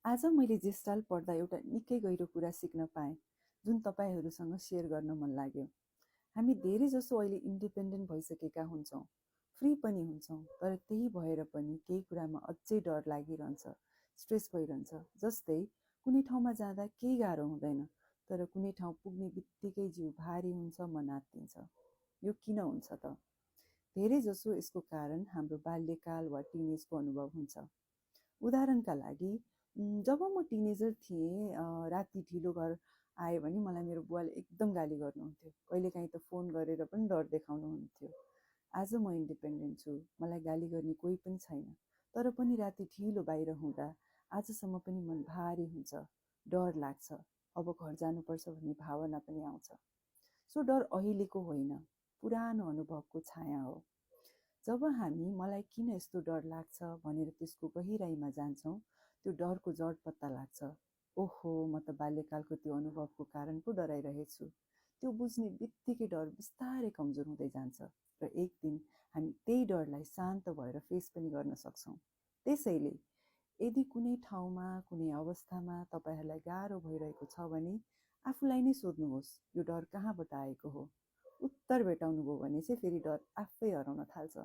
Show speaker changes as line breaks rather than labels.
आज मैले जेस्टाल पढ्दा एउटा निकै गहिरो कुरा सिक्न पाएँ, जुन तपाईँहरूसँग सेयर गर्न मन लाग्यो। हामी धेरैजसो अहिले इन्डिपेन्डेन्ट भइसकेका हुन्छौँ, फ्री पनि हुन्छौँ, तर त्यही भएर पनि केही कुरामा अझै डर लागिरहन्छ, स्ट्रेस भइरहन्छ। जस्तै कुनै ठाउँमा जाँदा केही गाह्रो हुँदैन, तर कुनै ठाउँ पुग्ने बित्तिकै जिउ भारी हुन्छ, मन आत्तिन्छ। यो किन हुन्छ त? धेरैजसो यसको कारण हाम्रो बाल्यकाल वा टिनेजको अनुभव हुन्छ। उदाहरणका लागि जब म टिनेजर थिएँ, राति ढिलो घर आयो भने मलाई मेरो बुवाले एकदम गाली गर्नुहुन्थ्यो। कहिलेकाहीँ त फोन गरेर पनि डर देखाउनुहुन्थ्यो। आज म इन्डिपेन्डेन्ट छु, मलाई गाली गर्ने कोही पनि छैन, तर पनि राति ढिलो बाहिर हुँदा आजसम्म पनि मन भारी हुन्छ, डर लाग्छ, अब घर जानुपर्छ भन्ने भावना पनि आउँछ। सो डर अहिलेको होइन, पुरानो अनुभवको छाया हो। जब हामी मलाई किन यस्तो डर लाग्छ भनेर त्यसको गहिराइमा जान्छौँ, त्यो डरको जड पत्ता लाग्छ। ओहो, म त बाल्यकालको त्यो अनुभवको कारण पो डराइरहेछु। त्यो बुझ्ने बित्तिकै डर बिस्तारै कमजोर हुँदै जान्छ र एक दिन हामी त्यही डरलाई शान्त भएर फेस पनि गर्न सक्छौँ। त्यसैले यदि कुनै ठाउँमा कुनै अवस्थामा तपाईँहरूलाई गाह्रो भइरहेको छ भने आफूलाई नै सोध्नुहोस्, यो डर कहाँबाट आएको हो? उत्तर भेटाउनुभयो भने चाहिँ फेरि डर आफै हराउन थाल्छ।